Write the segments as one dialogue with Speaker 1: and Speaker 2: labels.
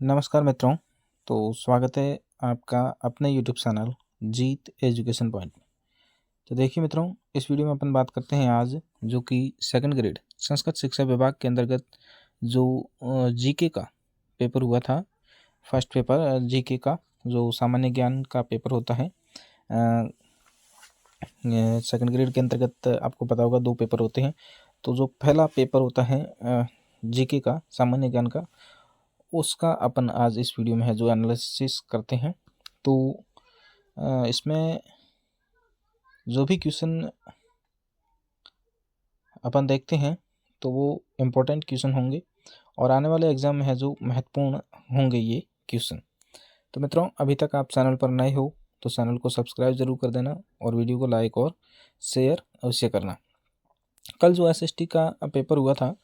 Speaker 1: नमस्कार मित्रों। तो स्वागत है आपका अपने यूट्यूब चैनल जीत एजुकेशन पॉइंट में। तो देखिए मित्रों, इस वीडियो में अपन बात करते हैं आज जो कि सेकंड ग्रेड संस्कृत शिक्षा विभाग के अंतर्गत जो जीके का पेपर हुआ था। फर्स्ट पेपर जीके का जो सामान्य ज्ञान का पेपर होता है। सेकंड ग्रेड के अंतर्गत आपको पता होगा 2 पेपर होते हैं। तो जो पहला पेपर होता है जीके का सामान्य ज्ञान का, उसका अपन आज इस वीडियो में है जो एनालिसिस करते हैं। तो इसमें जो भी क्वेश्चन अपन देखते हैं तो वो इम्पोर्टेंट क्वेश्चन होंगे और आने वाले एग्जाम में है जो महत्वपूर्ण होंगे ये क्वेश्चन। तो मित्रों, अभी तक आप चैनल पर नए हो तो चैनल को सब्सक्राइब जरूर कर देना और वीडियो को लाइक और शेयर अवश्य करना। कल जो एसएसटी का पेपर हुआ था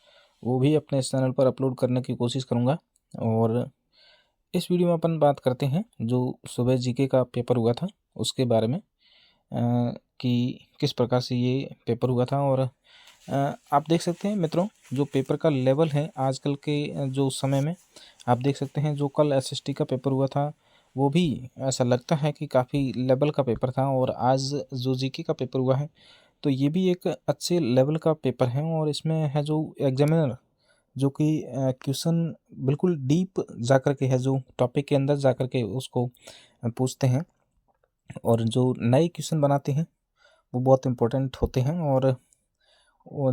Speaker 1: वो भी अपने इस चैनल पर अपलोड करने की कोशिश करूँगा। और इस वीडियो में अपन बात करते हैं जो सुबह जीके का पेपर हुआ था उसके बारे में, कि किस प्रकार से ये पेपर हुआ था। और आप देख सकते हैं मित्रों, जो पेपर का लेवल है आजकल के जो समय में, आप देख सकते हैं जो कल एसएसटी का पेपर हुआ था वो भी ऐसा लगता है कि काफ़ी लेवल का पेपर था। और आज जो जीके का पेपर हुआ है तो ये भी एक अच्छे लेवल का पेपर है। और इसमें है जो एग्जामिनर जो कि क्वेश्चन बिल्कुल डीप जाकर के है, जो टॉपिक के अंदर जाकर के उसको पूछते हैं और जो नए क्वेश्चन बनाते हैं वो बहुत इम्पोर्टेंट होते हैं। और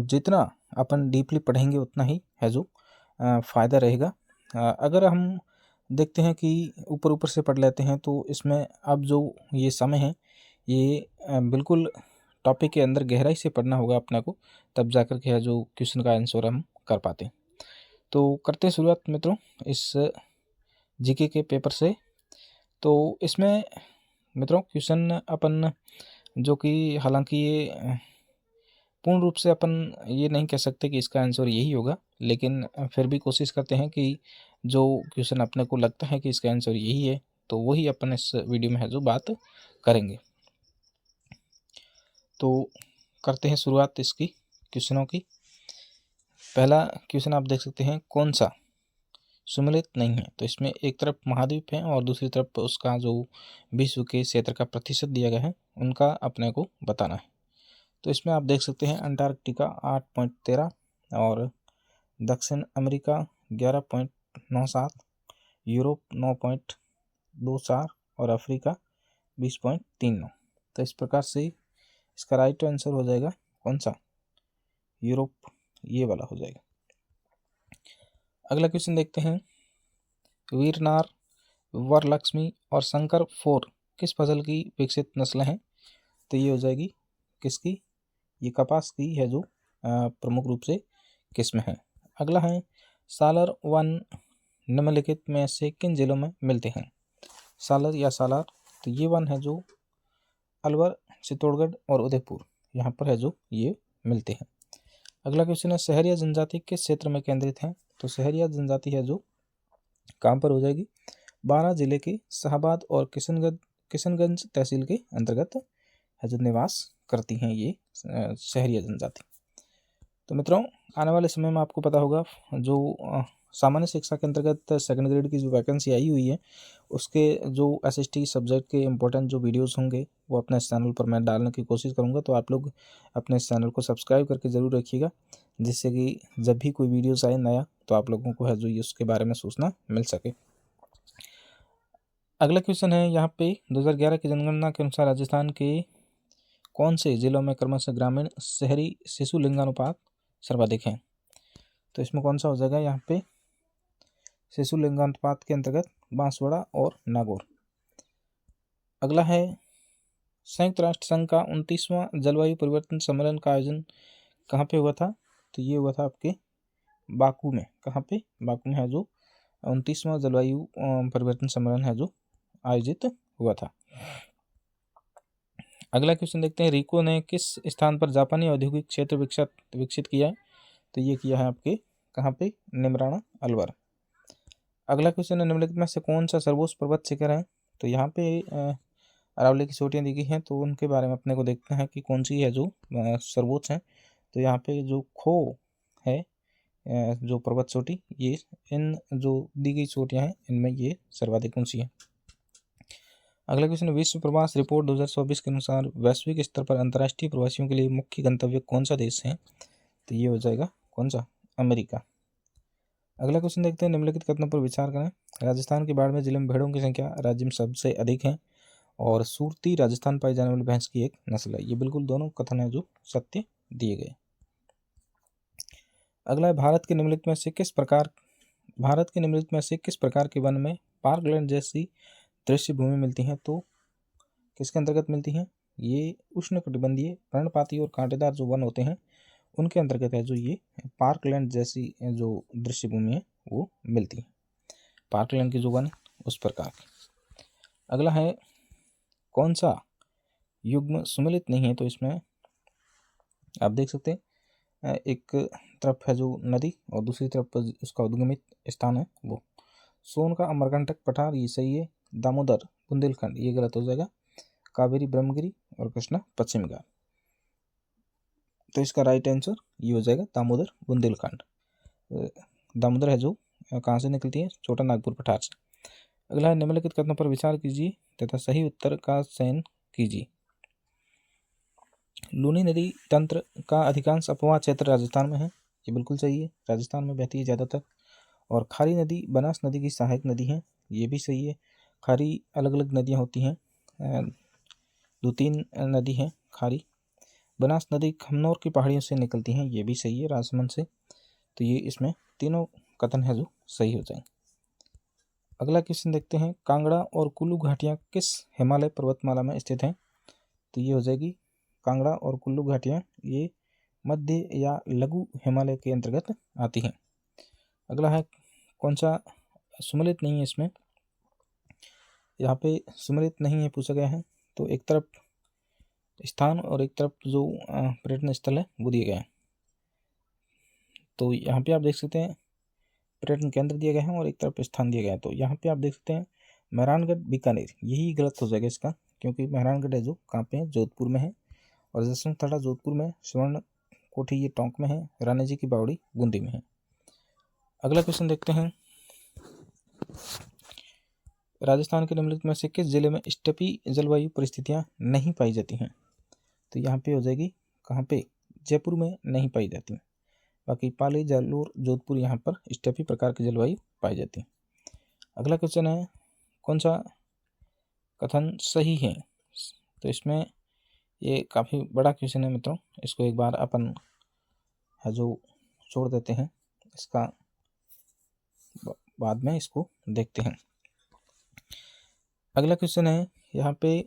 Speaker 1: जितना अपन डीपली पढ़ेंगे उतना ही है जो फ़ायदा रहेगा। अगर हम देखते हैं कि ऊपर ऊपर से पढ़ लेते हैं तो इसमें अब जो ये समय है ये बिल्कुल टॉपिक के अंदर गहराई से पढ़ना होगा अपना को, तब जाकर के है जो क्वेश्चन का आंसर हम कर पाते हैं। तो करते हैं शुरुआत मित्रों इस जीके के पेपर से। तो इसमें मित्रों क्वेश्चन अपन जो कि हालांकि ये पूर्ण रूप से अपन ये नहीं कह सकते कि इसका आंसर यही होगा, लेकिन फिर भी कोशिश करते हैं कि जो क्वेश्चन अपने को लगता है कि इसका आंसर यही है तो वही अपन इस वीडियो में है जो बात करेंगे। तो करते हैं शुरुआत इसकी क्वेश्चनों की। पहला क्वेश्चन आप देख सकते हैं, कौन सा सुमेलित नहीं है। तो इसमें एक तरफ महाद्वीप है और दूसरी तरफ उसका जो विश्व के क्षेत्र का प्रतिशत दिया गया है उनका अपने को बताना है। तो इसमें आप देख सकते हैं अंटार्कटिका 8.13 और दक्षिण अमेरिका 11.97, यूरोप 9.24 और अफ्रीका 20.39। तो इस प्रकार से इसका राइट आंसर हो जाएगा कौन सा, यूरोप, ये वाला हो जाएगा। अगला क्वेश्चन देखते हैं, वीरनार, वरलक्ष्मी और शंकर 4 किस फसल की विकसित नस्ल हैं। तो ये हो जाएगी किसकी, ये कपास की है जो प्रमुख रूप से किस्म है। अगला है, सालर वन निम्नलिखित में से किन जिलों में मिलते हैं। सालर या सालार, तो ये वन है जो अलवर, चित्तौड़गढ़ और उदयपुर, यहाँ पर है जो ये मिलते हैं। अगला क्वेश्चन है, सहरिया जनजाति किस क्षेत्र में केंद्रित है। तो सहरिया जनजाति है जो कहाँ पर हो जाएगी, 12 जिले के शाहबाद और किशनगंज तहसील के अंतर्गत है जो निवास करती हैं ये सहरिया जनजाति। तो मित्रों, आने वाले समय में आपको पता होगा जो सामान्य शिक्षा के अंतर्गत सेकंड ग्रेड की जो वैकेंसी आई हुई है उसके जो एसएसटी सब्जेक्ट के इम्पोर्टेंट जो वीडियोस होंगे वो अपने इस चैनल पर मैं डालने की कोशिश करूंगा। तो आप लोग अपने इस चैनल को सब्सक्राइब करके ज़रूर रखिएगा, जिससे कि जब भी कोई वीडियोस आए नया तो आप लोगों को है जो उसके बारे में सूचना मिल सके। अगला क्वेश्चन है यहाँ पे, 2011 की जनगणना के अनुसार राजस्थान के कौन से जिलों में क्रमशः ग्रामीण शहरी शिशु लिंगानुपात सर्वाधिक है। तो इसमें कौन सा हो जाएगा, यहाँ पे शिशु लिंगानुपात के अंतर्गत बांसवाड़ा और नागौर। अगला है, संयुक्त राष्ट्र संघ का 29वां जलवायु परिवर्तन सम्मेलन का आयोजन कहाँ पे हुआ था। तो ये हुआ था आपके बाकू में। कहाँ पे, बाकू में है जो 29वां जलवायु परिवर्तन सम्मेलन है जो आयोजित हुआ था। अगला क्वेश्चन देखते हैं, रिको ने किस स्थान पर जापानी औद्योगिक क्षेत्र विकसित किया है। तो ये किया है आपके कहाँ पे, निमराना, अलवर। अगला क्वेश्चन है, निम्नलिखित में से कौन सा सर्वोच्च पर्वत शिखर है। तो यहाँ पे अरावली की चोटियाँ दी गई हैं तो उनके बारे में अपने को देखते हैं कि कौन सी है जो सर्वोच्च है। तो यहाँ पे जो खो है जो पर्वत चोटी, ये इन जो दी गई चोटियाँ हैं इनमें ये सर्वाधिक ऊंची है। अगला क्वेश्चन है, विश्व प्रवास रिपोर्ट 2024 के अनुसार वैश्विक स्तर पर अंतर्राष्ट्रीय प्रवासियों के लिए मुख्य गंतव्य कौन सा देश है? तो ये हो जाएगा कौन सा? अमेरिका। अगला क्वेश्चन देखते हैं, निम्नलिखित कथनों पर विचार करें। राजस्थान के बाड़मेर जिले में भेड़ों की संख्या राज्य में सबसे अधिक है और सूरती राजस्थान पाई जाने वाली भैंस की एक नस्ल है। ये बिल्कुल दोनों कथन है जो सत्य दिए गए। अगला है, भारत के निम्नलिखित में से किस प्रकार के वन में पार्कलैंड जैसी दृश्य भूमि मिलती है? तो किसके अंतर्गत मिलती हैं? ये उष्णकटिबंधीय पर्णपाती और कांटेदार जो वन होते हैं उनके अंतर्गत है जो ये पार्कलैंड जैसी जो दृश्य भूमि है वो मिलती है। पार्कलैंड के जो वन उस प्रकार के। अगला है, कौन सा युग्म सुमेलित नहीं है? तो इसमें आप देख सकते हैं एक तरफ है जो नदी और दूसरी तरफ उसका उद्गमित स्थान है वो सोन का अमरकंटक पठार, ये सही है। दामोदर बुंदेलखंड, ये गलत हो जाएगा। कावेरी ब्रह्मगिरी और कृष्णा पश्चिम घाट, तो इसका राइट आंसर ये हो जाएगा दामोदर बुंदेलखंड। दामोदर है जो कहाँ से निकलती है? छोटा नागपुर पठार से। अगला है, निम्नलिखित कथनों पर विचार कीजिए तथा सही उत्तर का चयन कीजिए। लूनी नदी तंत्र का अधिकांश अपवाह क्षेत्र राजस्थान में है, ये बिल्कुल सही है, राजस्थान में बहती है ज़्यादातर। और खारी नदी बनास नदी की सहायक नदी है, ये भी सही है। खारी अलग अलग नदियाँ होती हैं, 2-3 नदी हैं खारी। बनास नदी खमनौर की पहाड़ियों से निकलती हैं, ये भी सही है, राजसमंद से। तो ये इसमें तीनों कथन है जो सही हो जाएंगे। अगला क्वेश्चन देखते हैं, कांगड़ा और कुल्लू घाटियाँ किस हिमालय पर्वतमाला में स्थित हैं? तो ये हो जाएगी कांगड़ा और कुल्लू घाटियाँ ये मध्य या लघु हिमालय के अंतर्गत आती हैं। अगला है, कौन सा सुमेलित नहीं है? इसमें यहाँ पे सुमेलित नहीं है पूछा गया है, तो एक तरफ स्थान और एक तरफ जो पर्यटन स्थल है वो दिए गए हैं। तो यहाँ पे आप देख सकते हैं पर्यटन केंद्र दिए गए हैं और एक तरफ स्थान दिए गए हैं। तो यहाँ पे आप देख सकते हैं मेहरानगढ़ बीकानेर, यही गलत हो जाएगा इसका, क्योंकि मेहरानगढ़ है जो कहाँ पे है? जोधपुर में है। और जसवंत ठाड़ा जोधपुर में, स्वर्ण कोठी ये टोंक में है, रानी जी की बावड़ी बूंदी में है। अगला क्वेश्चन देखते हैं, राजस्थान के निम्नलिखित में से किस जिले में स्टेपी जलवायु परिस्थितियां नहीं पाई जाती हैं? तो यहाँ पे हो जाएगी कहाँ पे? जयपुर में नहीं पाई जाती, बाकी पाली, जालोर, जोधपुर यहाँ पर स्टेपी प्रकार की जलवायु पाई जाती है। अगला क्वेश्चन है, कौन सा कथन सही है? तो इसमें ये काफ़ी बड़ा क्वेश्चन है मित्रों, इसको एक बार अपन है जो छोड़ देते हैं, इसका बाद में इसको देखते हैं। अगला क्वेश्चन है यहाँ पे,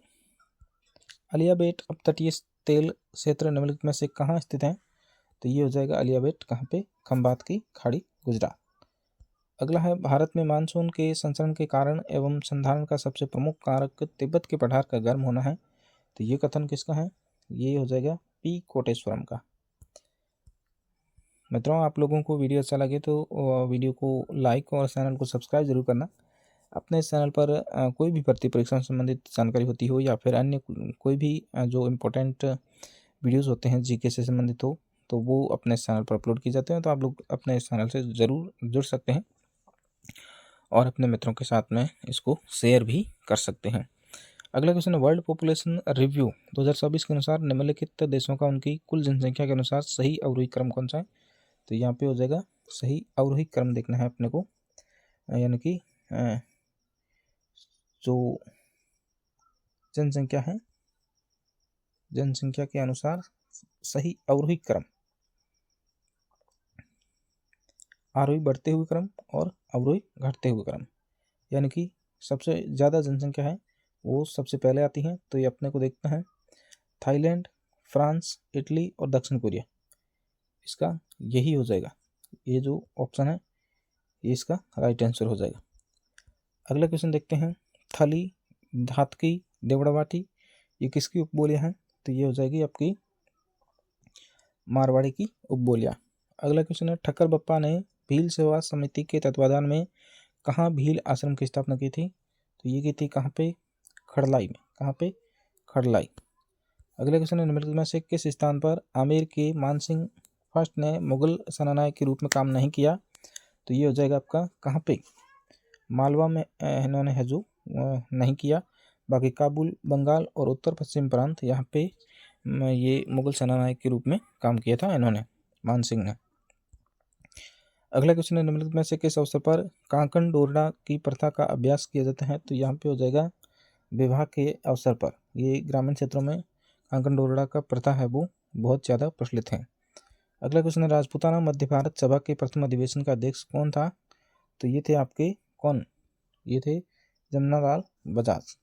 Speaker 1: अलियाबेट अपतटीय तेल क्षेत्र निम्नलिखित में से कहाँ स्थित है? तो ये हो जाएगा अलियाबेट कहाँ पे? खंबात की खाड़ी, गुजरात। अगला है, भारत में मानसून के संचरण के कारण एवं संधारण का सबसे प्रमुख कारक तिब्बत के पठार का गर्म होना है। तो ये कथन किसका है? ये हो जाएगा पी कोटेश्वरम का। मित्रों, आप लोगों को वीडियो अच्छा लगे तो वीडियो को लाइक और चैनल को सब्सक्राइब जरूर करना। अपने चैनल पर कोई भी भर्ती परीक्षा से संबंधित जानकारी होती हो या फिर अन्य कोई भी जो इम्पोर्टेंट वीडियोस होते हैं जीके से संबंधित हो, तो वो अपने चैनल पर अपलोड किए जाते हैं। तो आप लोग अपने चैनल से ज़रूर जुड़ सकते हैं और अपने मित्रों के साथ में इसको शेयर भी कर सकते हैं। अगला क्वेश्चन है, वर्ल्ड पॉपुलेशन रिव्यू 2024 के अनुसार निम्नलिखित देशों का उनकी कुल जनसंख्या के अनुसार सही अवरोही क्रम कौन सा है? तो यहाँ पे हो जाएगा सही अवरोही क्रम देखना है अपने को, यानी कि जो जनसंख्या है, जनसंख्या के अनुसार सही अवरोही क्रम, आरोही बढ़ते हुए क्रम और अवरोही घटते हुए क्रम, यानी कि सबसे ज़्यादा जनसंख्या है वो सबसे पहले आती है। तो ये अपने को देखना है थाईलैंड, फ्रांस, इटली और दक्षिण कोरिया, इसका यही हो जाएगा, ये जो ऑप्शन है ये इसका राइट आंसर हो जाएगा। अगला क्वेश्चन देखते हैं, थली, धातकी, देवड़ावाटी ये किसकी उपबोलियाँ हैं? तो ये हो जाएगी आपकी मारवाड़ी की उपबोलियाँ। अगला क्वेश्चन है, ठक्कर बप्पा ने भील सेवा समिति के तत्वाधान में कहाँ भील आश्रम की स्थापना की थी? तो ये की थी कहाँ पे? खड़लाई में। कहाँ पे? खड़लाई। अगला क्वेश्चन है, निम्नलिखित में से किस स्थान पर आमेर के मानसिंह फर्स्ट ने मुगल सेनानायक के रूप में काम नहीं किया, तो ये हो जाएगा आपका कहाँ पे, मालवा में इन्होंने है जो नहीं किया। बाकी काबुल, बंगाल और उत्तर पश्चिम प्रांत यहाँ पे ये मुगल सेनानायक के रूप में काम किया था इन्होंने, मान सिंह ने। अगला क्वेश्चन है, निम्नलिखित में से किस अवसर पर कांकन डोरडा की प्रथा का अभ्यास किया जाता है, तो यहाँ पे हो जाएगा विवाह के अवसर पर। ये ग्रामीण क्षेत्रों में कांकन डोरडा का प्रथा है वो बहुत ज़्यादा प्रचलित है। अगला क्वेश्चन है, राजपूताना मध्य भारत सभा के प्रथम अधिवेशन का अध्यक्ष कौन था, तो ये थे आपके कौन, ये थे जमनालाल बजाज।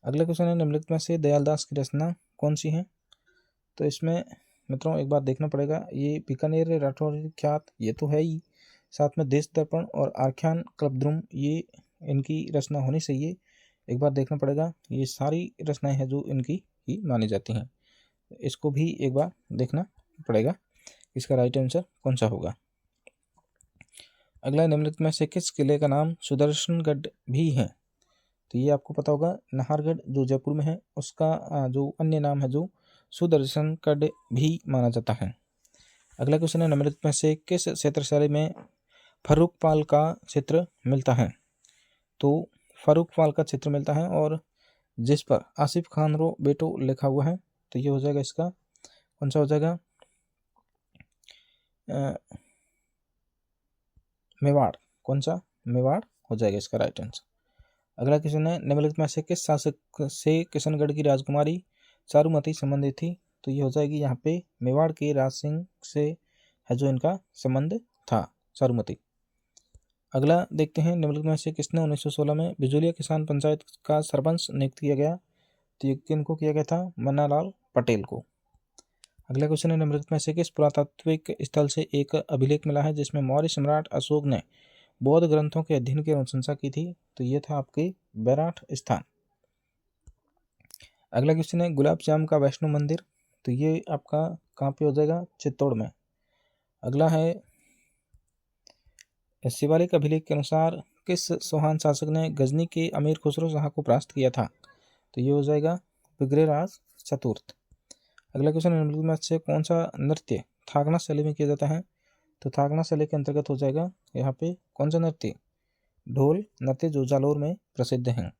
Speaker 1: अगला क्वेश्चन है, निम्नलिखित में से दयालदास की रचना कौन सी है, तो इसमें मित्रों एक बार देखना पड़ेगा, ये बीकानेर राठौर ख्यात ये तो है ही, साथ में देश दर्पण और आख्यान कल्पद्रुम ये इनकी रचना होनी चाहिए। एक बार देखना पड़ेगा, ये सारी रचनाएं हैं जो इनकी ही मानी जाती हैं, इसको भी एक बार देखना पड़ेगा इसका राइट आंसर कौन सा होगा। अगला, निम्नलिखित में से किस किले का नाम सुदर्शनगढ़ भी है, तो ये आपको पता होगा नाहरगढ़ जो जयपुर में है उसका जो अन्य नाम है जो सुदर्शनगढ़ भी माना जाता है। अगला क्वेश्चन है, निम्नलिखित में से किस क्षेत्रशाली में फर्रुखपाल का चित्र मिलता है, तो फर्रुखपाल का चित्र मिलता है और जिस पर आसिफ खान रो बेटो लिखा हुआ है, तो ये हो जाएगा इसका कौन सा हो जाएगा, मेवाड़, कौन सा, मेवाड़ हो जाएगा इसका राइट आंसर। अगला क्वेश्चन है, निम्नलिखित में से किस शासक से किशनगढ़ की राजकुमारी चारुमती संबंधित थी, तो ये हो जाएगी यहाँ पे मेवाड़ के राज सिंह से है जो इनका संबंध था, चारुमती। अगला देखते हैं, निम्नलिखित में से किसने 1916 में बिजोलिया किसान पंचायत का सरपंच नियुक्त किया गया, तो ये किनको किया गया था, मन्नालाल पटेल को। अगला क्वेश्चन है, निम्नलिखित में से किस पुरातात्विक स्थल से एक अभिलेख मिला है जिसमें मौर्य सम्राट अशोक ने बौद्ध ग्रंथों के अध्ययन की अनुशंसा की थी, तो ये था आपके बैराठ स्थान। अगला क्वेश्चन है, गुलाब जाम का वैष्णो मंदिर, तो ये आपका कहाँ पे हो जाएगा, चित्तौड़ में। अगला है, शिवालिक अभिलेख के अनुसार किस सोहान शासक ने गजनी के अमीर खुसरो शाह को परास्त किया था, तो ये हो जाएगा विग्रहराज चतुर्थ। अगला क्वेश्चन, निम्नलिखित में से कौन सा नृत्य थागना शैली में किया जाता है, तो थागना शैली के अंतर्गत हो जाएगा यहाँ पे कौन सा नृत्य, ढोल नृत्य जो जालोर में प्रसिद्ध हैं।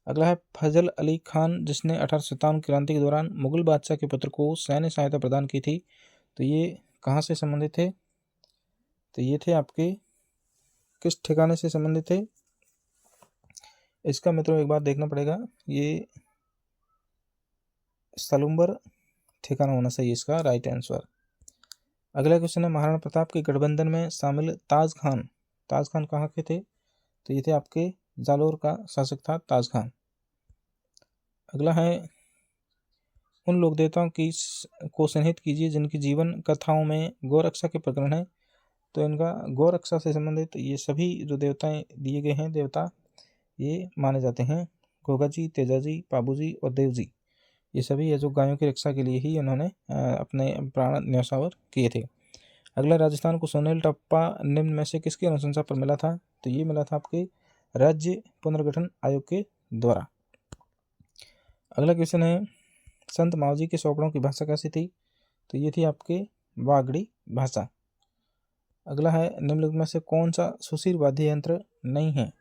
Speaker 1: अगला है, फजल अली खान जिसने 1857 क्रांति के दौरान मुगल बादशाह के पुत्र को सैन्य सहायता प्रदान की थी, तो ये कहाँ से संबंधित थे, तो ये थे आपके किस ठिकाने से संबंधित थे, इसका मित्रों एक बार देखना पड़ेगा, ये सलूम्बर ठिकाना होना चाहिए इसका राइट आंसर। अगला क्वेश्चन है, महाराणा प्रताप के गठबंधन में शामिल ताज खान कहाँ के थे, तो ये थे आपके जालोर का शासक था ताज खान। अगला है, उन लोक देवताओं को चिन्हित कीजिए जिनकी जीवन कथाओं में गौरक्षा के प्रकरण है, तो इनका गौरक्षा से संबंधित ये सभी जो देवताएं दिए गए हैं देवता ये माने जाते हैं, गोगा जी, तेजा जी, पाबू जी और देव जी, ये सभी ये जो गायों की रक्षा के लिए ही इन्होंने अपने प्राण न्यौछावर किए थे। अगला, राजस्थान को सोनेल टप्पा निम्न में से किसकी अनुशंसा पर मिला था, तो ये मिला था आपके राज्य पुनर्गठन आयोग के द्वारा। अगला क्वेश्चन है, संत मावजी के सौपड़ों की भाषा कैसी थी, तो ये थी आपके वागड़ी भाषा। अगला है, निम्नलिखित में से कौन सा सुशीर वाद्य यंत्र नहीं है,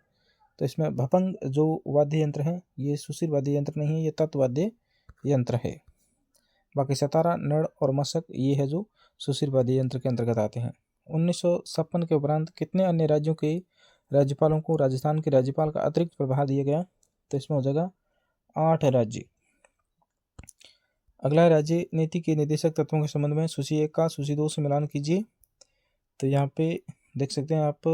Speaker 1: तो इसमें भपंग जो वाद्य यंत्र है ये सुशीर वाद्य यंत्र नहीं है, ये तत्वाद्य यंत्र है। बाकी सतारा, नड़ और मशक ये है जो सुशीर वाद्य यंत्र के अंतर्गत आते हैं। 1956 के उपरांत कितने अन्य राज्यों के राज्यपालों को राजस्थान के राज्यपाल का अतिरिक्त प्रभार दिया गया, तो इसमें हो जाएगा 8 राज्य। अगला है, राज्य नीति के निर्देशक तत्वों के संबंध में सूची 1 का सूची 2 से मिलान कीजिए, तो यहाँ पे देख सकते हैं आप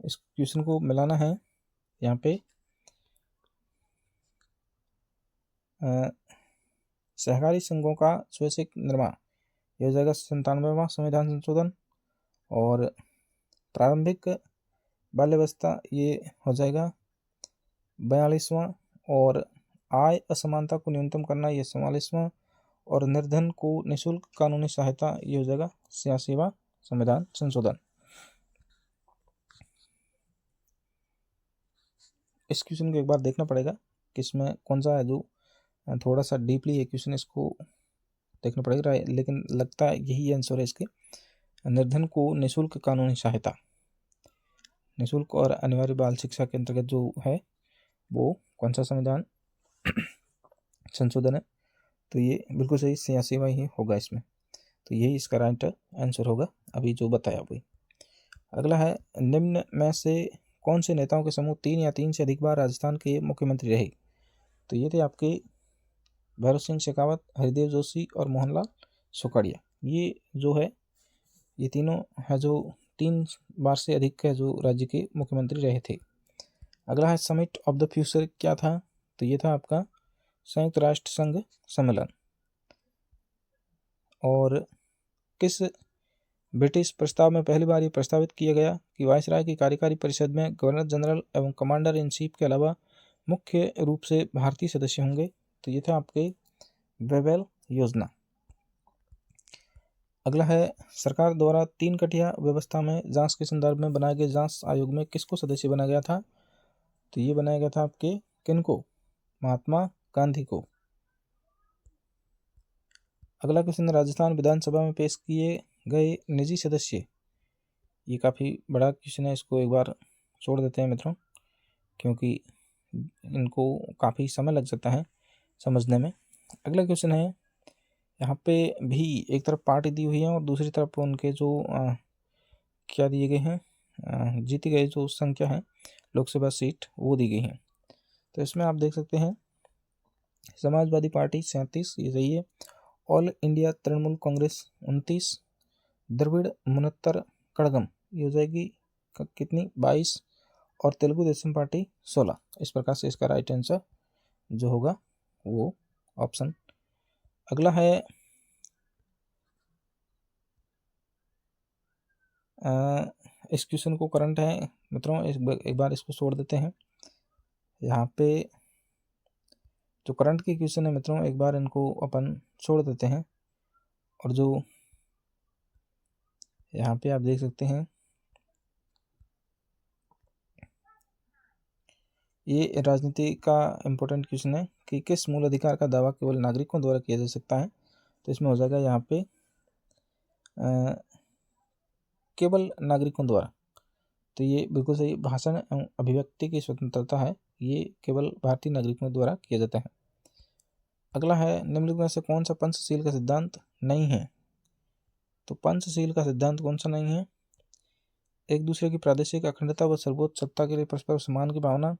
Speaker 1: इस क्वेश्चन को मिलाना है। यहाँ पे सहकारी संघों का स्वैच्छिक निर्माण ये हो जाएगा 97वां संविधान संशोधन, और प्रारंभिक बाल्यावस्था ये हो जाएगा 42वां, और आय असमानता को न्यूनतम करना ये 44वां, और निर्धन को निःशुल्क कानूनी सहायता ये हो जाएगा 86वां संविधान संशोधन। इस क्वेश्चन को एक बार देखना पड़ेगा कि इसमें कौन सा है जो थोड़ा सा डीपली ये क्वेश्चन इसको देखना पड़ेगा, लेकिन लगता है यही आंसर है इसके। निर्धन को निःशुल्क कानूनी सहायता, निःशुल्क और अनिवार्य बाल शिक्षा के अंतर्गत जो है वो कौन सा संविधान संशोधन है? तो ये बिल्कुल सही 86वां ही होगा इसमें। तो यही इसका राइट आंसर होगा अभी जो बताया वही। अगला है, निम्न में से कौन से नेताओं के समूह 3 या 3 से अधिक बार राजस्थान के मुख्यमंत्री रहे? तो ये थे आपके भैरव सिंह शेखावत, हरिदेव जोशी और मोहनलाल सुखड़िया। ये जो है ये तीनों है जो 3 बार से अधिक है जो राज्य के मुख्यमंत्री रहे थे। अगला है, समिट ऑफ द फ्यूचर क्या था? तो ये था आपका संयुक्त राष्ट्र संघ सम्मेलन। और किस ब्रिटिश प्रस्ताव में पहली बार ये प्रस्तावित किया गया कि वायसराय की कार्यकारी परिषद में गवर्नर जनरल एवं कमांडर इन चीफ के अलावा मुख्य रूप से भारतीय सदस्य होंगे? तो ये था आपके वेवेल योजना। अगला है, सरकार द्वारा 3 कटिया व्यवस्था में जांच के संदर्भ में बनाए गए जांच आयोग में किसको सदस्य बनाया गया था? तो ये बनाया गया था आपके किनको? महात्मा गांधी को। अगला क्वेश्चन, राजस्थान विधानसभा में पेश किए गए निजी सदस्य, ये काफ़ी बड़ा क्वेश्चन है, इसको एक बार छोड़ देते हैं मित्रों क्योंकि इनको काफ़ी समय लग सकता है समझने में। अगला क्वेश्चन है, यहाँ पे भी एक तरफ पार्टी दी हुई है और दूसरी तरफ उनके जो क्या दिए गए हैं, जीती गई जो संख्या है लोकसभा सीट वो दी गई हैं। तो इसमें आप देख सकते हैं समाजवादी पार्टी 37, ये सही है। ऑल इंडिया तृणमूल कांग्रेस 29, द्रविड़ मुनत्तर कड़गम ये हो जाएगी कितनी 22, और तेलुगु देशम पार्टी 16। इस प्रकार से इसका राइट आंसर जो होगा वो ऑप्शन। अगला है, इस क्वेश्चन को करंट है मित्रों, एक बार इसको छोड़ देते हैं। यहाँ पे जो करंट के क्वेश्चन है मित्रों एक बार इनको अपन छोड़ देते हैं, और जो यहाँ पे आप देख सकते हैं ये राजनीति का इम्पोर्टेंट क्वेश्चन है कि किस मूल अधिकार का दावा केवल नागरिकों द्वारा किया जा सकता है? तो इसमें हो जाएगा यहाँ पे केवल नागरिकों द्वारा। तो ये बिल्कुल सही, भाषण एवं अभिव्यक्ति की स्वतंत्रता है, ये केवल भारतीय नागरिकों द्वारा किया जाता है। अगला है, निम्नलिखित में से कौन सा पंचशील का सिद्धांत नहीं है? तो पंचशील का सिद्धांत कौन सा नहीं है? एक दूसरे की प्रादेशिक अखंडता व सर्वोच्च सत्ता के लिए परस्पर सम्मान की भावना,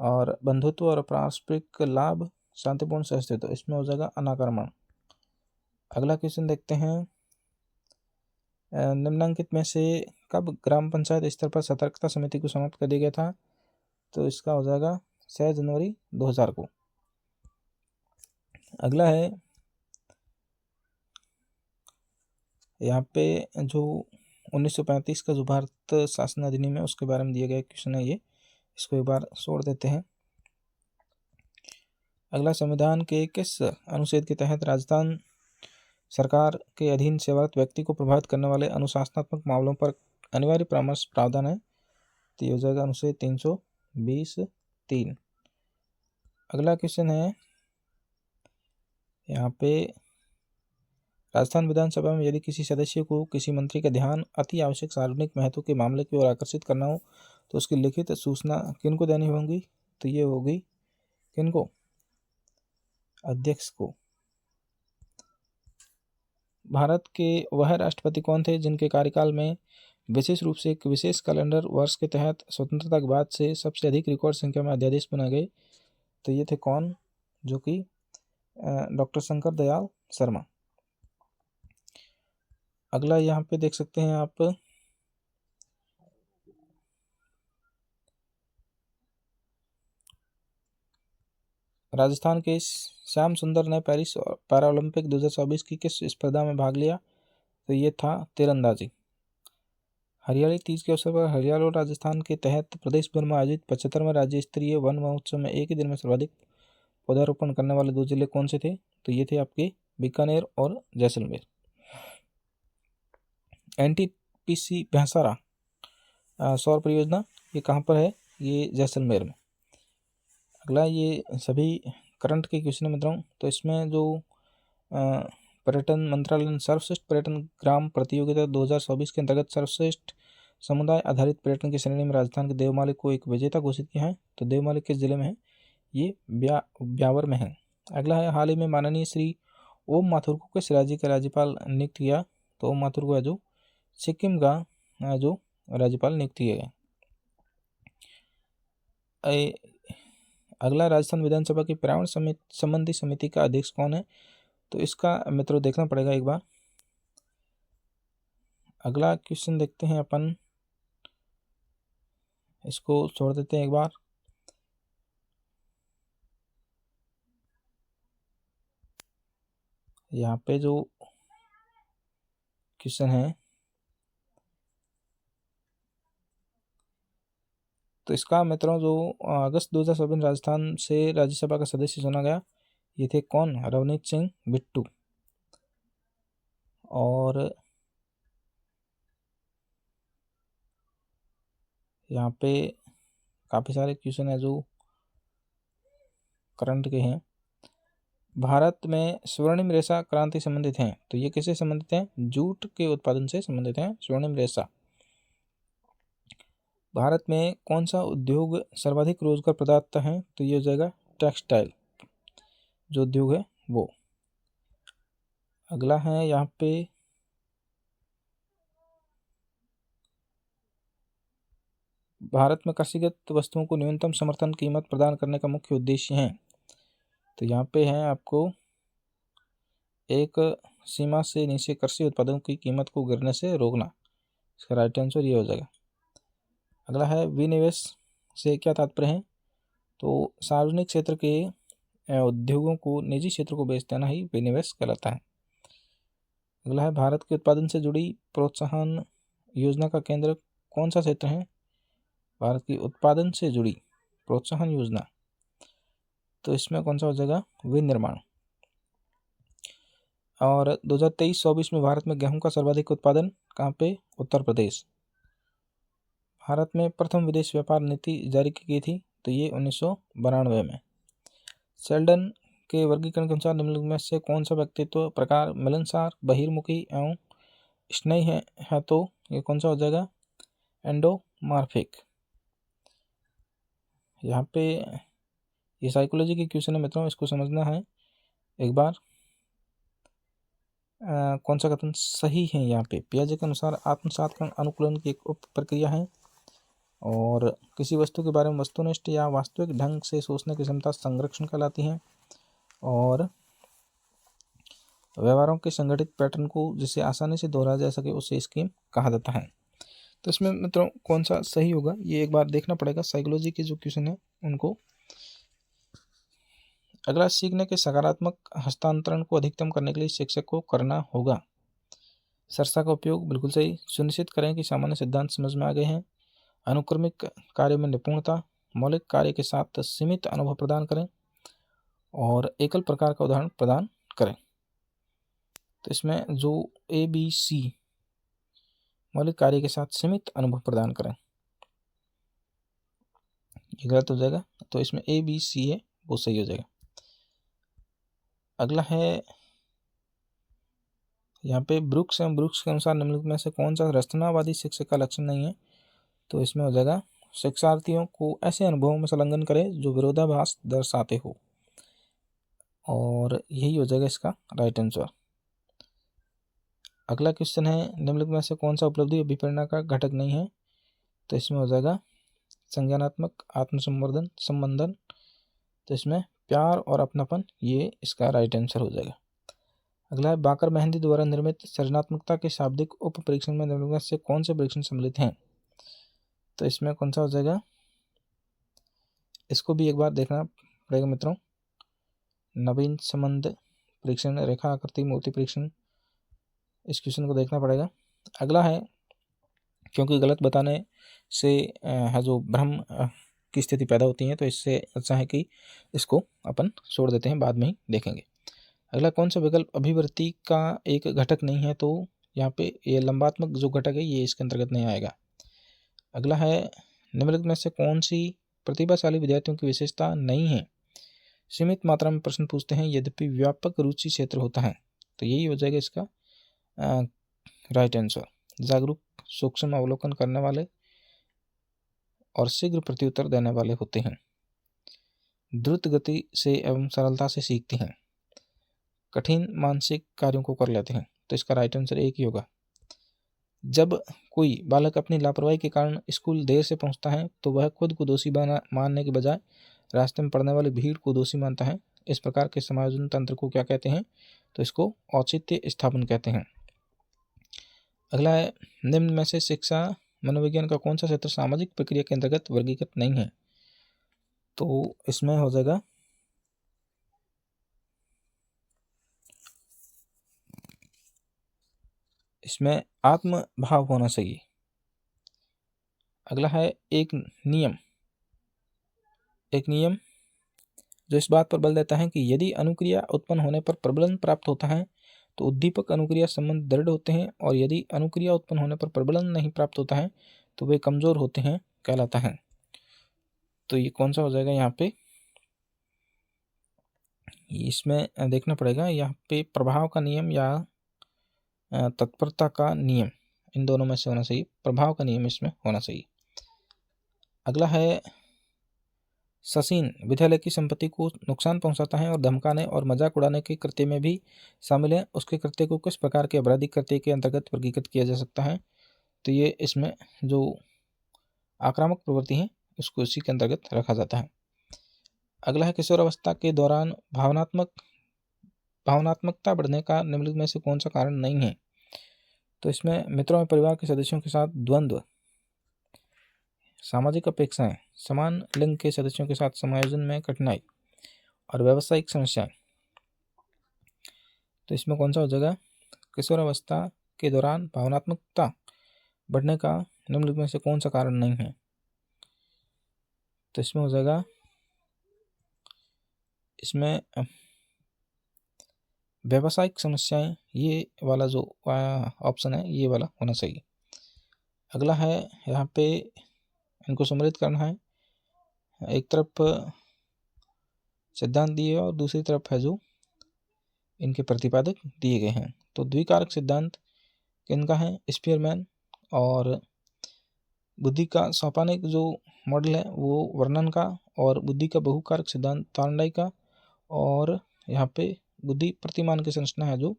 Speaker 1: और बंधुत्व और पारस्परिक लाभ, शांतिपूर्ण सहस्तित्व। इसमें हो जाएगा अनाक्रमण। अगला क्वेश्चन देखते हैं, निम्नलिखित में से कब ग्राम पंचायत स्तर पर सतर्कता समिति को समाप्त कर दिया गया था? तो इसका हो जाएगा 6 जनवरी 2000 को। अगला है, यहाँ पे जो 1935 का जो भारत शासन अधिनियम है उसके बारे में दिया गया क्वेश्चन है, ये इसको एक बार छोड़ देते हैं। अगला, संविधान के किस अनुच्छेद के तहत राजस्थान सरकार के अधीन सेवारत व्यक्ति को प्रभावित करने वाले अनुशासनात्मक मामलों पर अनिवार्य परामर्श प्रावधान है? तो ये हो जाएगा अनुच्छेद 320(3). अगला क्वेश्चन है, यहाँ पे राजस्थान विधानसभा में यदि किसी सदस्य को किसी मंत्री का ध्यान अति आवश्यक सार्वजनिक महत्व के मामले की ओर आकर्षित करना हो तो उसकी लिखित सूचना किनको देनी होगी? तो ये होगी किनको? अध्यक्ष को। भारत के वह राष्ट्रपति कौन थे जिनके कार्यकाल में विशेष रूप से एक विशेष कैलेंडर वर्ष के तहत स्वतंत्रता के बाद से सबसे अधिक रिकॉर्ड संख्या में अध्यादेश बनाए गए? तो ये थे कौन? जो कि डॉक्टर शंकर दयाल शर्मा। अगला यहाँ पे देख सकते हैं आप, राजस्थान के श्याम सुंदर ने पेरिस पैरालंपिक 2024 की किस स्पर्धा में भाग लिया? तो ये था तीरंदाजी। हरियाली तीज के अवसर पर हरियाणा और राजस्थान के तहत प्रदेश भर में आयोजित 75वें राज्य स्तरीय वन महोत्सव में एक ही दिन में सर्वाधिक पौधारोपण करने वाले 2 जिले कौन से थे? तो ये थे आपके बीकानेर और जैसलमेर। NTPC भैंसारा सौर परियोजना ये कहाँ पर है? ये जैसलमेर में। अगला, ये सभी करंट के क्वेश्चन है मित्रों। तो इसमें जो पर्यटन मंत्रालय ने सर्वश्रेष्ठ पर्यटन ग्राम प्रतियोगिता 2024 के अंतर्गत सर्वश्रेष्ठ समुदाय आधारित पर्यटन की श्रेणी में राजस्थान के देवमाली को एक विजेता घोषित किया है। तो देवमाली किस जिले में है? ये ब्यावर में है। अगला है, हाल ही में माननीय श्री ओम माथुर को किस राज्य के राज्यपाल नियुक्त किया? तो ओम माथुर को जो सिक्किम का जो राज्यपाल नियुक्त किया गया। अगला, राजस्थान विधानसभा की पर्यावरण संबंधी समिति का अध्यक्ष कौन है? तो इसका मित्रों देखना पड़ेगा एक बार। अगला क्वेश्चन देखते हैं अपन, इसको छोड़ देते हैं एक बार। यहाँ पे जो क्वेश्चन है तो इसका मित्रों जो अगस्त 2024 राजस्थान से राज्यसभा का सदस्य चुना गया, ये थे कौन? रवनीत सिंह बिट्टू। और यहाँ पे काफ़ी सारे क्वेश्चन है जो करंट के हैं। भारत में स्वर्णिम रेशा क्रांति संबंधित हैं, तो ये किससे संबंधित हैं? जूट के उत्पादन से संबंधित हैं स्वर्णिम रेशा। भारत में कौन सा उद्योग सर्वाधिक रोजगार प्रदाता है? तो ये हो जाएगा टेक्सटाइल जो उद्योग है वो। अगला है यहाँ पे, भारत में कृषिगत वस्तुओं को न्यूनतम समर्थन कीमत प्रदान करने का मुख्य उद्देश्य है। तो यहाँ पे है आपको एक सीमा से नीचे कृषि उत्पादों की कीमत को गिरने से रोकना। इसका राइट आंसर ये हो जाएगा। अगला है, विनिवेश से क्या तात्पर्य है? तो सार्वजनिक क्षेत्र के उद्योगों को निजी क्षेत्र को बेच देना ही विनिवेश कहलाता है। अगला है, भारत के उत्पादन से जुड़ी प्रोत्साहन योजना का केंद्र कौन सा क्षेत्र है? भारत की उत्पादन से जुड़ी प्रोत्साहन योजना, तो इसमें कौन सा हो जाएगा? विनिर्माण। और 2023-24 में भारत में गेहूं का सर्वाधिक उत्पादन कहाँ पे? उत्तर प्रदेश। भारत में प्रथम विदेश व्यापार नीति जारी की गई थी, तो ये 1992 में। शेल्डन के वर्गीकरण के अनुसार निम्नलिखित में से कौन सा व्यक्तित्व प्रकार मिलनसार, बहिर्मुखी एवं स्नेही है? तो ये कौन सा हो जाएगा? एंडोमार्फिक। यहाँ पे ये साइकोलॉजी के क्वेश्चन है मित्रों, इसको समझना है एक बार। कौन सा कथन सही है? यहाँ पे पियाजे के अनुसार आत्मसात अनुकूलन की एक उप प्रक्रिया है और किसी वस्तु के बारे में वस्तुनिष्ठ या वास्तविक ढंग से सोचने की क्षमता संरक्षण कहलाती है और व्यवहारों के संगठित पैटर्न को जिसे आसानी से दोहराया जा सके उसे स्कीम कहा जाता है। तो इसमें मित्रों कौन सा सही होगा ये एक बार देखना पड़ेगा, साइकोलॉजी के जो क्वेश्चन है उनको। अगला, सीखने के सकारात्मक हस्तांतरण को अधिकतम करने के लिए शिक्षक को करना होगा। सरसा का उपयोग बिल्कुल सही। सुनिश्चित करें कि सामान्य सिद्धांत समझ में आ गए हैं। अनुक्रमिक कार्य में निपुणता, मौलिक कार्य के साथ सीमित अनुभव प्रदान करें और एकल प्रकार का उदाहरण प्रदान करें। तो इसमें जो ABC, मौलिक कार्य के साथ सीमित अनुभव प्रदान करें, ये गलत हो जाएगा। तो इसमें ABC है वो सही हो जाएगा। अगला है यहाँ पे, ब्रुक्स एवं ब्रुक्स के अनुसार निम्नलिखित में से कौन सा रचनावादी शिक्षक का लक्षण नहीं है? तो इसमें हो जाएगा, शिक्षार्थियों को ऐसे अनुभवों में संलग्न करें जो विरोधाभास दर्शाते हो, और यही हो जाएगा इसका राइट आंसर। अगला क्वेश्चन है, निम्नलिखित में से कौन सा उपलब्धि अभिप्रेरणा का घटक नहीं है? तो इसमें हो जाएगा संज्ञानात्मक आत्मसंवर्धन संबंधन। तो इसमें प्यार और अपनापन, ये इसका राइट आंसर हो जाएगा। अगला है, बाकर मेहंदी द्वारा निर्मित सृजनात्मकता के शाब्दिक उप परीक्षण में निम्नलिखित से कौन से परीक्षण सम्मिलित हैं? तो इसमें कौन सा हो जाएगा? इसको भी एक बार देखना पड़ेगा मित्रों। नवीन संबंध परीक्षण, रेखा आकृति मूर्ति परीक्षण, इस क्वेश्चन को देखना पड़ेगा। अगला है, क्योंकि गलत बताने से है जो भ्रम की स्थिति पैदा होती है, तो इससे अच्छा है कि इसको अपन छोड़ देते हैं, बाद में ही देखेंगे। अगला, कौन सा विकल्प अभिवृत्ति का एक घटक नहीं है? तो यहाँ पे ये लंबात्मक जो घटक है ये इसके अंतर्गत नहीं आएगा। अगला है, निम्नलिखित में से कौन सी प्रतिभाशाली विद्यार्थियों की विशेषता नहीं है? सीमित मात्रा में प्रश्न पूछते हैं यद्यपि व्यापक रुचि क्षेत्र होता है। तो यही हो जाएगा इसका राइट आंसर। जागरूक, सूक्ष्म अवलोकन करने वाले और शीघ्र प्रत्युत्तर देने वाले होते हैं। द्रुत गति से एवं सरलता से सीखते हैं। कठिन मानसिक कार्यों को कर लेते हैं। तो इसका राइट आंसर एक ही होगा। जब कोई बालक अपनी लापरवाही के कारण स्कूल देर से पहुंचता है तो वह खुद को दोषी मानने के बजाय रास्ते में पड़ने वाली भीड़ को दोषी मानता है। इस प्रकार के समायोजन तंत्र को क्या कहते हैं? तो इसको औचित्य स्थापन कहते हैं। अगला है, निम्न में से शिक्षा मनोविज्ञान का कौन सा क्षेत्र सामाजिक प्रक्रिया के अंतर्गत वर्गीकृत नहीं है? तो इसमें हो जाएगा इसमें आत्म भाव होना चाहिए। अगला है, एक नियम जो इस बात पर बल देता है कि यदि अनुक्रिया उत्पन्न होने पर प्रबलन प्राप्त होता है तो उद्दीपक अनुक्रिया संबंध दृढ़ होते हैं, और यदि अनुक्रिया उत्पन्न होने पर प्रबलन नहीं प्राप्त होता है तो वे कमजोर होते हैं कहलाता है। तो ये कौन सा हो जाएगा? यहाँ पे इसमें देखना पड़ेगा, यहाँ पे प्रभाव का नियम या तत्परता का नियम, इन दोनों में से होना चाहिए। प्रभाव का नियम इसमें होना चाहिए। अगला है, ससीन विद्यालय की संपत्ति को नुकसान पहुंचाता है और धमकाने और मजाक उड़ाने के कृत्य में भी शामिल है। उसके कृत्य को किस प्रकार के आपराधिक कृत्य के अंतर्गत वर्गीकृत किया जा सकता है? तो ये इसमें जो आक्रामक प्रवृत्ति है उसको इसी के अंतर्गत रखा जाता है। अगला है, किशोरावस्था के दौरान भावनात्मकता बढ़ने का निम्नलिखित में से कौन सा कारण नहीं है? तो इसमें मित्रों और परिवार के सदस्यों के साथ द्वंद्व, सामाजिक अपेक्षाएं, समान लिंग के सदस्यों के साथ समायोजन में कठिनाई और व्यावसायिक समस्याएं। तो इसमें कौन सा हो जाएगा? किशोरावस्था के दौरान भावनात्मकता बढ़ने का निम्नलिखित में से कौन सा कारण नहीं है? तो इसमें हो जाएगा, इसमें व्यावसायिक समस्याएं, ये वाला जो ऑप्शन है ये वाला होना चाहिए। अगला है, यहाँ पे इनको सम्मिलित करना है। एक तरफ सिद्धांत दिए और दूसरी तरफ है जो इनके प्रतिपादक दिए गए हैं। तो द्विकारक सिद्धांत किनका है? स्पीयरमैन। और बुद्धि का सोपानिक जो मॉडल है वो वर्णन का, और बुद्धि का बहुकारक सिद्धांत थॉर्नडाइक का, और यहाँ पे बुद्धि प्रतिमान की संरचना है जो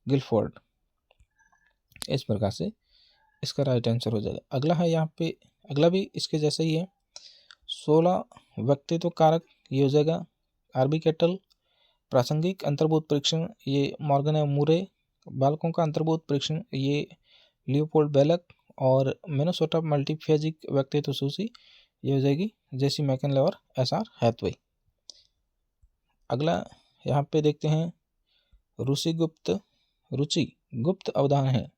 Speaker 1: गिलफोर्ड। इस प्रकार से इसका राइट आंसर हो जाएगा। अगला है, यहाँ पे अगला भी इसके जैसा ही है, 16 व्यक्तित्व कारक, ये हो जाएगा आरबी कैटल। प्रासंगिक अंतर्बोध परीक्षण, ये मॉर्गन एवं मूरे। बालकों का अंतर्बोध परीक्षण, ये लियोपोल्ड बेलक। और मिनेसोटा मल्टीफेजिक व्यक्तित्व सूची, ये हो जाएगी जेसी मैकिनले और एसआर हैथवे। अगला यहाँ पे देखते हैं, रुचि गुप्त अवधान है,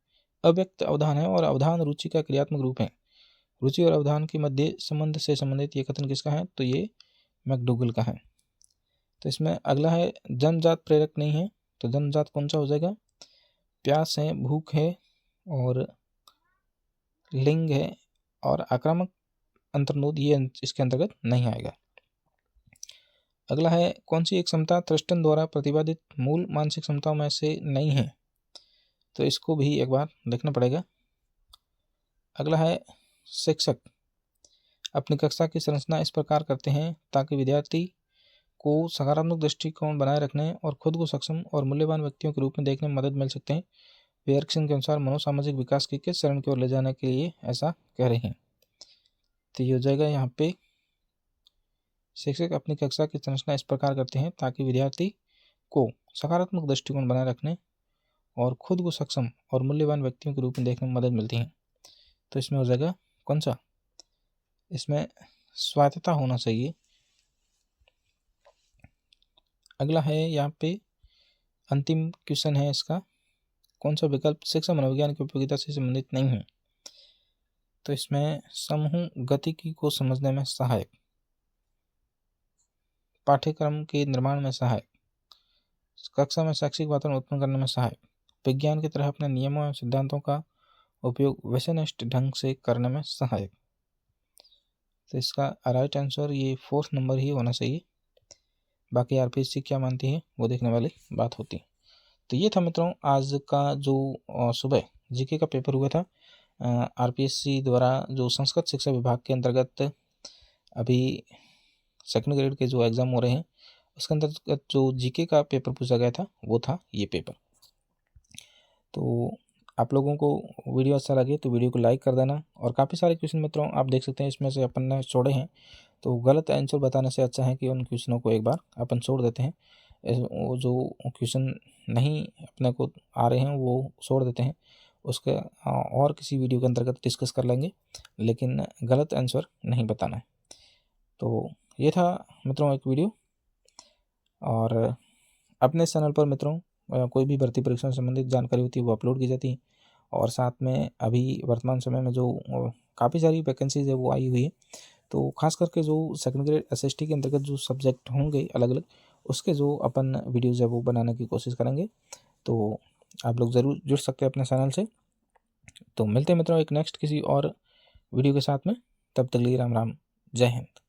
Speaker 1: अव्यक्त अवधान है और अवधान रुचि का क्रियात्मक रूप है। रुचि और अवधान के मध्य संबंध से संबंधित ये कथन किसका है? तो ये मैकडूगल का है। तो इसमें अगला है, जन्मजात प्रेरक नहीं है। तो जन्मजात कौन सा हो जाएगा? प्यास है, भूख है, और लिंग है, और आक्रामक अंतर्नोद, ये इसके अंतर्गत नहीं आएगा। अगला है, कौन सी एक क्षमता थ्रस्टन द्वारा प्रतिपादित मूल मानसिक क्षमताओं में से नहीं है? तो इसको भी एक बार देखना पड़ेगा। अगला है, शिक्षक अपनी कक्षा की संरचना इस प्रकार करते हैं ताकि विद्यार्थी को सकारात्मक दृष्टिकोण बनाए रखने और खुद को सक्षम और मूल्यवान व्यक्तियों के रूप में देखने में मदद मिल सकते हैं। पियर्सन के अनुसार मनोसामाजिक विकास की किस चरण की ओर ले जाने के लिए ऐसा कह रहे हैं? तो ये हो जाएगा, यहाँ पे शिक्षक अपनी कक्षा की संरचना इस प्रकार करते हैं ताकि विद्यार्थी को सकारात्मक दृष्टिकोण बनाए रखने और खुद को सक्षम और मूल्यवान व्यक्तियों के रूप में देखने में मदद मिलती है। तो इसमें हो जाएगा कौन सा? इसमें स्वायत्तता होना चाहिए। अगला है, यहाँ पे अंतिम क्वेश्चन है इसका, कौन सा विकल्प शिक्षा मनोविज्ञान की उपयोगिता से संबंधित नहीं है? तो इसमें समूह गतिकी को समझने में सहायक, पाठ्यक्रम के निर्माण में सहायक, कक्षा में शैक्षिक वातावरण उत्पन्न करने में सहायक, विज्ञान की तरह अपने नियमों एवं सिद्धांतों का उपयोग वैश्यनिष्ठ ढंग से करने में सहायक। तो इसका राइट आंसर ये 4th नंबर ही होना चाहिए। बाकी आरपीएससी क्या मानती है वो देखने वाली बात होती है। तो ये था मित्रों आज का जो सुबह जीके का पेपर हुआ था आरपीएससी द्वारा, जो संस्कृत शिक्षा विभाग के अंतर्गत अभी सेकंड ग्रेड के जो एग्ज़ाम हो रहे हैं उसके अंतर्गत जो जीके का पेपर पूछा गया था वो था ये पेपर। तो आप लोगों को वीडियो अच्छा लगे तो वीडियो को लाइक कर देना। और काफ़ी सारे क्वेश्चन मित्रों आप देख सकते हैं इसमें से अपन ने छोड़े हैं, तो गलत आंसर बताने से अच्छा है कि उन क्वेश्चनों को एक बार अपन छोड़ देते हैं। वो जो क्वेश्चन नहीं अपने को आ रहे हैं वो छोड़ देते हैं, उसके और किसी वीडियो के अंतर्गत डिस्कस कर लेंगे, लेकिन गलत आंसर नहीं बताना है। तो ये था मित्रों एक वीडियो। और अपने चैनल पर मित्रों कोई भी भर्ती परीक्षा से संबंधित जानकारी होती है वो अपलोड की जाती है। और साथ में अभी वर्तमान समय में जो काफ़ी सारी वैकेंसीज है वो आई हुई है, तो खास करके जो सेकंड ग्रेड एसएसटी के अंतर्गत जो सब्जेक्ट होंगे अलग अलग, उसके जो अपन वीडियोज़ है वो बनाने की कोशिश करेंगे। तो आप लोग ज़रूर जुड़ सकते हैं अपने चैनल से। तो मिलते हैं मित्रों एक नेक्स्ट किसी और वीडियो के साथ में, तब तक लिए राम राम, जय हिंद।